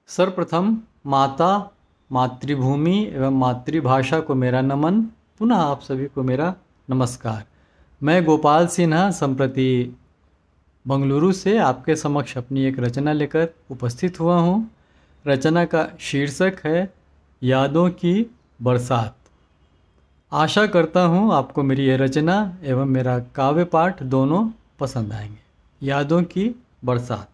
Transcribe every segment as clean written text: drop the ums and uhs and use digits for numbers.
सर्वप्रथम माता, मातृभूमि एवं मातृभाषा को मेरा नमन। पुनः आप सभी को मेरा नमस्कार। मैं गोपाल सिन्हा संप्रति बंगलुरु से आपके समक्ष अपनी एक रचना लेकर उपस्थित हुआ हूँ। रचना का शीर्षक है यादों की बरसात। आशा करता हूँ आपको मेरी यह रचना एवं मेरा काव्य पाठ दोनों पसंद आएंगे। यादों की बरसात।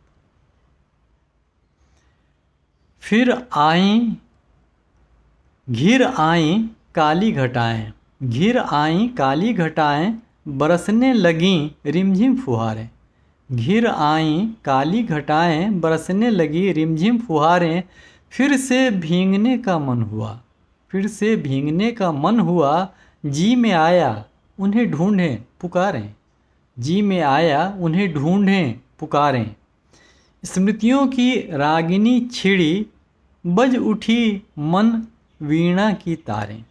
फिर आईं घिर आईं काली घटाएं, घिर आईं काली घटाएं, बरसने लगीं रिमझिम फुहारें। घिर आईं काली घटाएं, बरसने लगी रिमझिम फुहारें। फिर से भींगने का मन हुआ, फिर से भींगने का मन हुआ। जी में आया उन्हें ढूंढें पुकारें, जी में आया उन्हें ढूंढें पुकारें। स्मृतियों की रागिनी छिड़ी, बज उठी मन वीणा की तारें।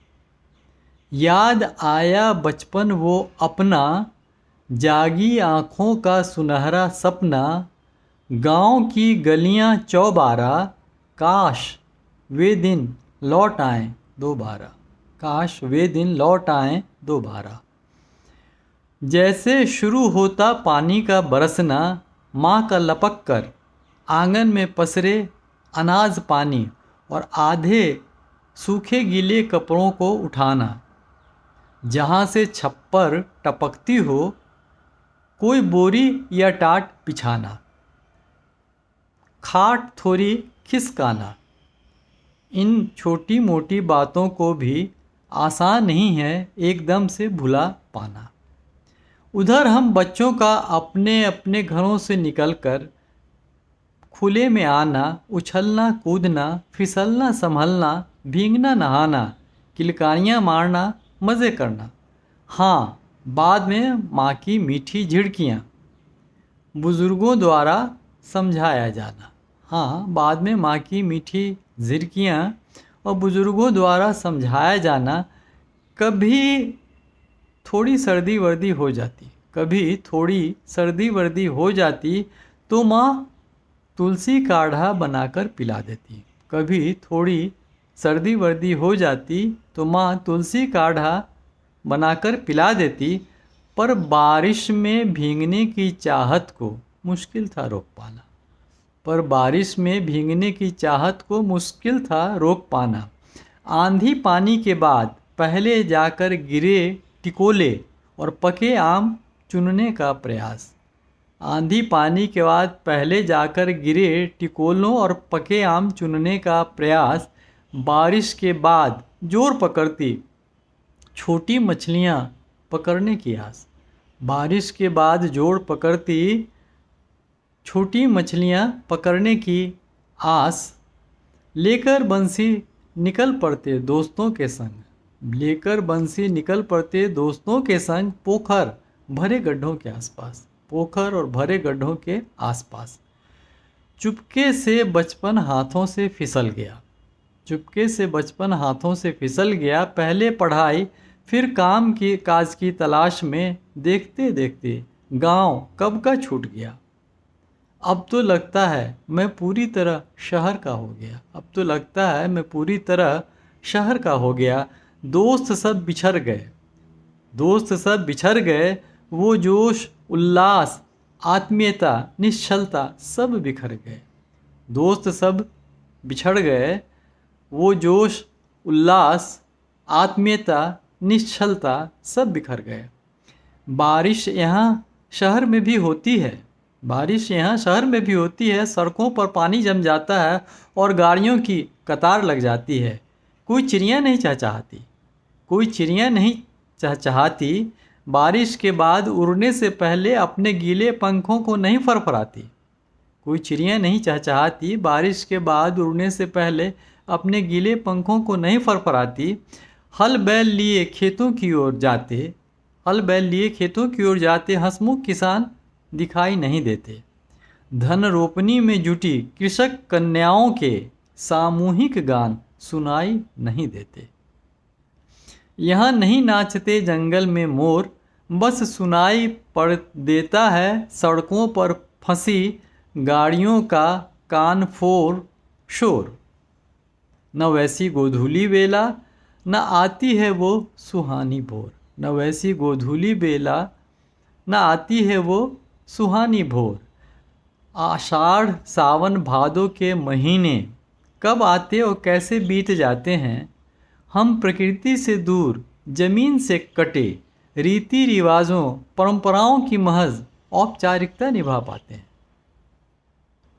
याद आया बचपन वो अपना, जागी आँखों का सुनहरा सपना। गाँव की गलियाँ चौबारा, काश वे दिन लौट आएं दोबारा, काश वे दिन लौट आएं दोबारा। जैसे शुरू होता पानी का बरसना, माँ का लपक कर आंगन में पसरे अनाज पानी और आधे सूखे गीले कपड़ों को उठाना। जहाँ से छप्पर टपकती हो, कोई बोरी या टाट बिछाना। खाट थोड़ी खिसकाना। इन छोटी मोटी बातों को भी आसान नहीं है एकदम से भुला पाना। उधर हम बच्चों का अपने अपने घरों से निकलकर खुले में आना, उछलना कूदना, फिसलना संभलना, भीगना नहाना, किलकारियाँ मारना, मज़े करना। हाँ, बाद में माँ की मीठी झिड़कियाँ, बुज़ुर्गों द्वारा समझाया जाना। हाँ, बाद में माँ की मीठी झिड़कियाँ और बुज़ुर्गों द्वारा समझाया जाना। कभी थोड़ी सर्दी वर्दी हो जाती, कभी थोड़ी सर्दी वर्दी हो जाती तो माँ तुलसी काढ़ा बनाकर पिला देती। कभी थोड़ी सर्दी वर्दी हो जाती तो माँ तुलसी काढ़ा बनाकर पिला देती। पर बारिश में भीगने की चाहत को मुश्किल था रोक पाना, पर बारिश में भीगने की चाहत को मुश्किल था रोक पाना। आंधी पानी के बाद पहले जाकर गिरे टिकोले और पके आम चुनने का प्रयास। आंधी पानी के बाद पहले जाकर गिरे टिकोलों और पके आम चुनने का प्रयास। बारिश के बाद जोर पकड़ती छोटी मछलियाँ पकड़ने की आस। बारिश के बाद जोर पकड़ती छोटी मछलियाँ पकड़ने की आस। लेकर बंसी निकल पड़ते दोस्तों के संग, लेकर बंसी निकल पड़ते दोस्तों के संग। पोखर भरे गड्ढों के आसपास, पोखर और भरे गड्ढों के आसपास। चुपके से बचपन हाथों से फिसल गया, चुपके से बचपन हाथों से फिसल गया। पहले पढ़ाई फिर काम की काज की तलाश में देखते देखते गांव कब का छूट गया। अब तो लगता है मैं पूरी तरह शहर का हो गया, अब तो लगता है मैं पूरी तरह शहर का हो गया। दोस्त सब बिछड़ गए, दोस्त सब बिछड़ गए। वो जोश उल्लास आत्मीयता निश्चलता सब बिखर गए। दोस्त सब बिछड़ गए, वो जोश उल्लास आत्मीयता निश्चलता सब बिखर गए। बारिश यहाँ शहर में भी होती है, बारिश यहाँ शहर में भी होती है। सड़कों पर पानी जम जाता है और गाड़ियों की कतार लग जाती है। कोई चिड़िया नहीं चहचहाती, कोई चिड़िया नहीं चहचहाती। बारिश के बाद उड़ने से पहले अपने गीले पंखों को नहीं फरफराती, कोई चिड़िया नहीं चहचहाती। बारिश के बाद उड़ने से पहले अपने गीले पंखों को नहीं फरफराती। हल बैल लिए खेतों की ओर जाते, हल बैल लिए खेतों की ओर जाते हंसमुख किसान दिखाई नहीं देते। धन रोपनी में जुटी कृषक कन्याओं के सामूहिक गान सुनाई नहीं देते। यहाँ नहीं नाचते जंगल में मोर, बस सुनाई पड़ देता है सड़कों पर फंसी गाड़ियों का कान फोर शोर। न वैसी गोधूली बेला न आती है वो सुहानी भोर। न वैसी गोधूली बेला न आती है वो सुहानी भोर। आषाढ़ सावन भादों के महीने कब आते और कैसे बीत जाते हैं। हम प्रकृति से दूर जमीन से कटे रीति रिवाजों परंपराओं की महज औपचारिकता निभा पाते हैं।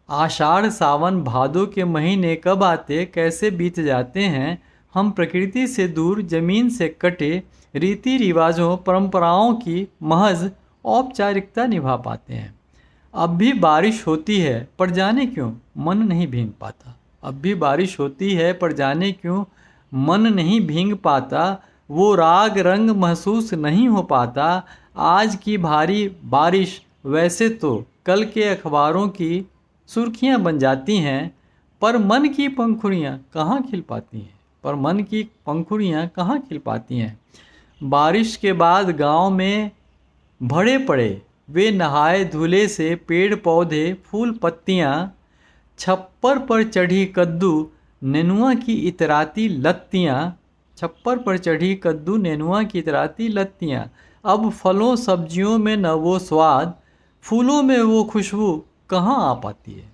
आषाढ़ सावन भादों के महीने कब आते कैसे बीत जाते हैं। हम प्रकृति से दूर जमीन से कटे रीति रिवाजों परंपराओं की महज औपचारिकता निभा पाते हैं। अब भी बारिश होती है पर जाने क्यों मन नहीं भीग पाता। अब भी बारिश होती है पर जाने क्यों मन नहीं भीग पाता। वो राग रंग महसूस नहीं हो पाता। आज की भारी बारिश वैसे तो कल के अखबारों की सुर्खियां बन जाती हैं, पर मन की पंखुड़ियां कहाँ खिल पाती हैं। पर मन की पंखुड़ियां कहाँ खिल पाती हैं। बारिश के बाद गांव में भरे पड़े वे नहाए धुले से पेड़ पौधे फूल पत्तियां। छप्पर पर चढ़ी कद्दू नेनुआ की इतराती लत्तियां। छप्पर पर चढ़ी कद्दू नेनुआ की इतराती लत्तियां। अब फलों सब्जियों में न वो स्वाद फूलों में वो खुशबू कहाँ आ पाती है।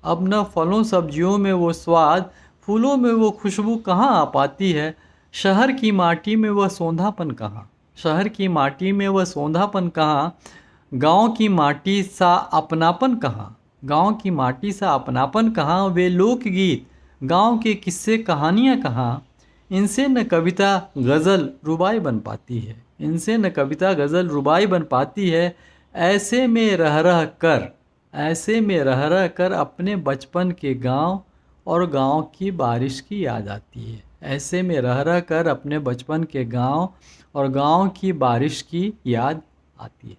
अब न फलों सब्जियों में वो स्वाद फूलों में वो खुशबू कहाँ आ पाती है। शहर की माटी में वह सौंधापन कहाँ। शहर की माटी में वह सौंधापन कहाँ। गांव की माटी सा अपनापन कहाँ। गांव की माटी सा अपनापन कहाँ। वे लोकगीत गांव के किस्से कहानियाँ कहाँ। इनसे न कविता गज़ल रुबाई बन पाती है। इनसे न कविता गज़ल रुबाई बन पाती है। ऐसे में रह रह कर अपने बचपन के गांव और गांव की बारिश की याद आती है। ऐसे में रह रह कर अपने बचपन के गांव और गांव की बारिश की याद आती है।